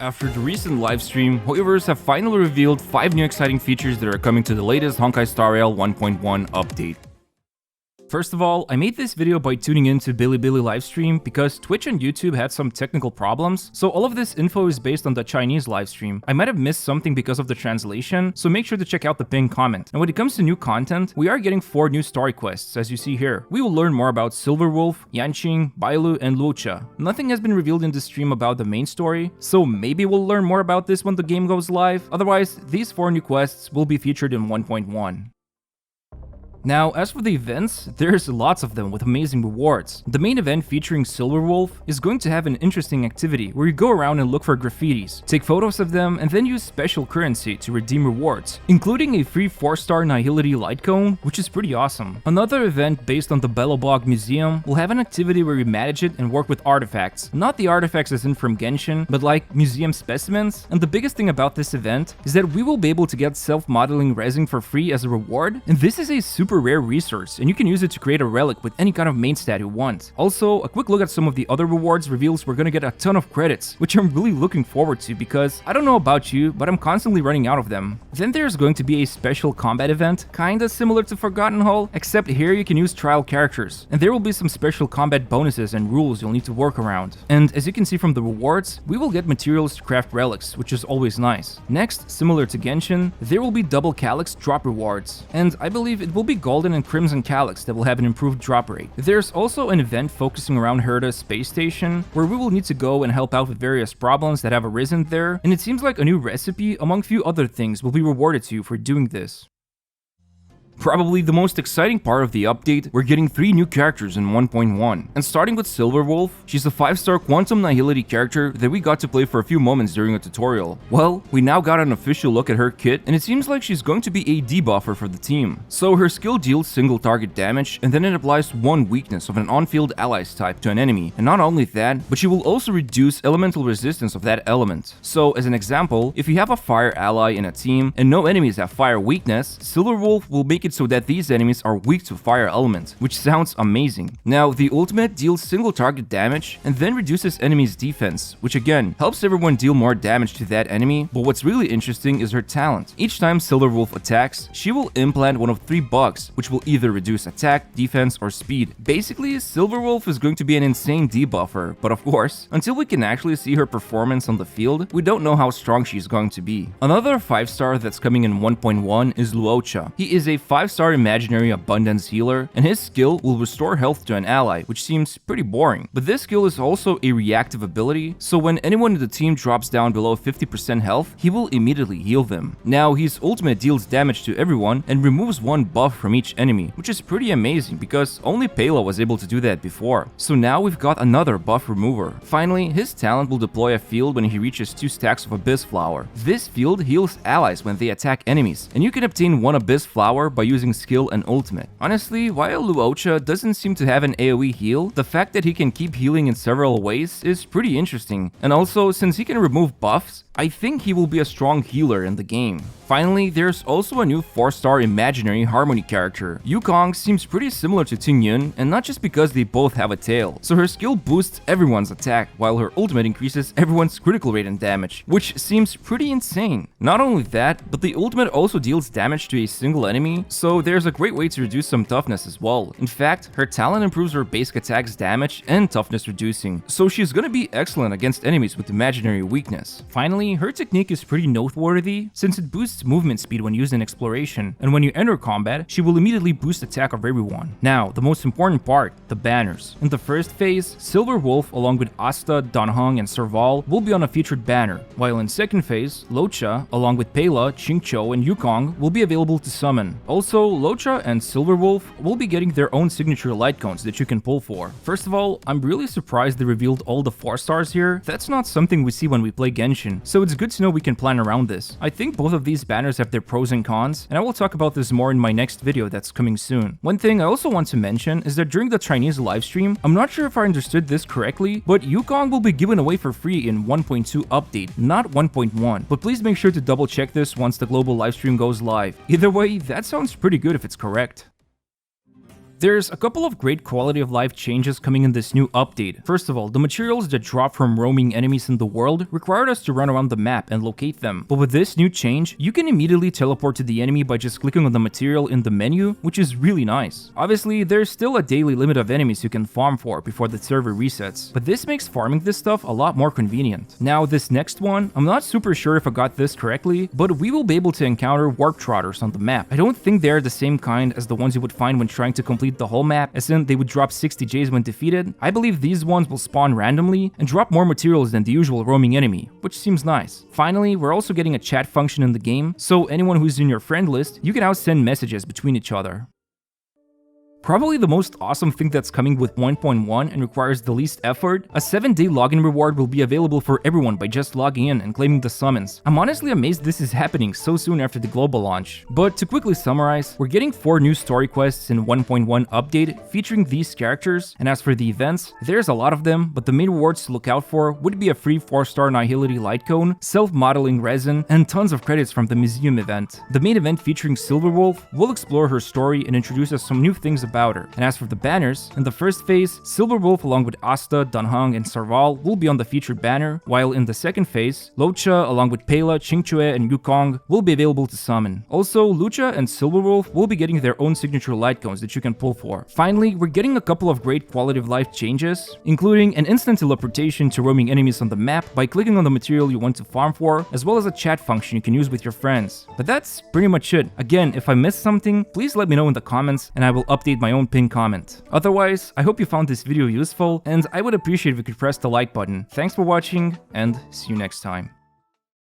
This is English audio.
After the recent livestream, Hoyoverse have finally revealed 5 new exciting features that are coming to the latest Honkai Star Rail 1.1 update. First of all, I made this video by tuning into Bilibili livestream because Twitch and YouTube had some technical problems, so all of this info is based on the Chinese livestream. I might have missed something because of the translation, so make sure to check out the pinned comment. And when it comes to new content, we are getting 4 new story quests, as you see here. We will learn more about Silverwolf, Yanqing, Bailu, and Luocha. Nothing has been revealed in this stream about the main story, so maybe we'll learn more about this when the game goes live. Otherwise, these 4 new quests will be featured in 1.1. Now, as for the events, there's lots of them with amazing rewards. The main event featuring Silverwolf is going to have an interesting activity where you go around and look for graffitis, take photos of them, and then use special currency to redeem rewards, including a free 4-star Nihility light cone, which is pretty awesome. Another event based on the Belobog Museum will have an activity where you manage it and work with artifacts. Not the artifacts as in from Genshin, but like museum specimens. And the biggest thing about this event is that we will be able to get self-modeling resin for free as a reward, and this is a super rare resource, and you can use it to create a relic with any kind of main stat you want. Also, a quick look at some of the other rewards reveals we're gonna get a ton of credits, which I'm really looking forward to because I don't know about you, but I'm constantly running out of them. Then there's going to be a special combat event, kinda similar to Forgotten Hall, except here you can use trial characters, and there will be some special combat bonuses and rules you'll need to work around. And as you can see from the rewards, we will get materials to craft relics, which is always nice. Next, similar to Genshin, there will be double calyx drop rewards, and I believe it will be Golden and Crimson Calyx that will have an improved drop rate. There's also an event focusing around Herda's space station, where we will need to go and help out with various problems that have arisen there, and it seems like a new recipe, among few other things, will be rewarded to you for doing this. Probably the most exciting part of the update, we're getting 3 new characters in 1.1. And starting with Silverwolf, she's a 5-star Quantum Nihility character that we got to play for a few moments during a tutorial. Well, we now got an official look at her kit, and it seems like she's going to be a debuffer for the team. So her skill deals single target damage, and then it applies 1 weakness of an on-field allies type to an enemy. And not only that, but she will also reduce elemental resistance of that element. So as an example, if you have a fire ally in a team, and no enemies have fire weakness, Silverwolf will make it so that these enemies are weak to fire element, which sounds amazing. Now, the ultimate deals single target damage and then reduces enemies' defense, which again helps everyone deal more damage to that enemy, but what's really interesting is her talent. Each time Silverwolf attacks, she will implant one of 3 bugs, which will either reduce attack, defense, or speed. Basically, Silverwolf is going to be an insane debuffer, but of course, until we can actually see her performance on the field, we don't know how strong she's going to be. Another 5-star that's coming in 1.1 is Luocha. He is a 5-star imaginary abundance healer, and his skill will restore health to an ally, which seems pretty boring. But this skill is also a reactive ability, so when anyone in the team drops down below 50% health, he will immediately heal them. Now, his ultimate deals damage to everyone and removes 1 buff from each enemy, which is pretty amazing because only Pela was able to do that before. So now we've got another buff remover. Finally, his talent will deploy a field when he reaches 2 stacks of Abyss Flower. This field heals allies when they attack enemies, and you can obtain 1 Abyss Flower by using skill and ultimate. Honestly, while Luocha doesn't seem to have an AoE heal, the fact that he can keep healing in several ways is pretty interesting. And also, since he can remove buffs, I think he will be a strong healer in the game. Finally, there's also a new 4-star imaginary Harmony character. Yukong seems pretty similar to Tingyun, and not just because they both have a tail. So her skill boosts everyone's attack, while her ultimate increases everyone's critical rate and damage, which seems pretty insane. Not only that, but the ultimate also deals damage to a single enemy, so there's a great way to reduce some toughness as well. In fact, her talent improves her basic attack's damage and toughness reducing, so she's gonna be excellent against enemies with imaginary weakness. Finally, her technique is pretty noteworthy since it boosts movement speed when used in exploration, and when you enter combat, she will immediately boost attack of everyone. Now, the most important part, the banners. In the first phase, Silverwolf along with Asta, Danheng, and Serval will be on a featured banner, while in second phase, Luocha along with Pela, Qingqiu, and Yukong will be available to summon. Also, Luocha and Silverwolf will be getting their own signature light cones that you can pull for. First of all, I'm really surprised they revealed all the 4-stars here. That's not something we see when we play Genshin, so it's good to know we can plan around this. I think both of these banners have their pros and cons, and I will talk about this more in my next video that's coming soon. One thing I also want to mention is that during the Chinese livestream, I'm not sure if I understood this correctly, but Yukong will be given away for free in 1.2 update, not 1.1. But please make sure to double check this once the global livestream goes live. Either way, that sounds pretty good if it's correct. There's a couple of great quality of life changes coming in this new update. First of all, the materials that drop from roaming enemies in the world required us to run around the map and locate them. But with this new change, you can immediately teleport to the enemy by just clicking on the material in the menu, which is really nice. Obviously, there's still a daily limit of enemies you can farm for before the server resets, but this makes farming this stuff a lot more convenient. Now, this next one, I'm not super sure if I got this correctly, but we will be able to encounter warp trotters on the map. I don't think they're the same kind as the ones you would find when trying to complete the whole map, as in they would drop 60 Js when defeated. I believe these ones will spawn randomly and drop more materials than the usual roaming enemy, which seems nice. Finally, we're also getting a chat function in the game, so anyone who's in your friend list, you can now send messages between each other. Probably the most awesome thing that's coming with 1.1 and requires the least effort, a 7-day login reward will be available for everyone by just logging in and claiming the summons. I'm honestly amazed this is happening so soon after the global launch. But to quickly summarize, we're getting 4 new story quests in 1.1 update featuring these characters, and as for the events, there's a lot of them, but the main rewards to look out for would be a free 4-star Nihility light cone, self-modeling resin, and tons of credits from the museum event. The main event featuring Silverwolf will explore her story and introduce us some new things about her. And as for the banners, in the first phase, Silverwolf along with Asta, Danhang, and Sarval will be on the featured banner, while in the second phase, Lucha along with Pela, Qingchue, and Yukong will be available to summon. Also, Lucha and Silverwolf will be getting their own signature light cones that you can pull for. Finally, we're getting a couple of great quality of life changes, including an instant teleportation to roaming enemies on the map by clicking on the material you want to farm for, as well as a chat function you can use with your friends. But that's pretty much it. Again, if I missed something, please let me know in the comments and I will update my own pinned comment. Otherwise, I hope you found this video useful, and I would appreciate if you could press the like button. Thanks for watching, and see you next time.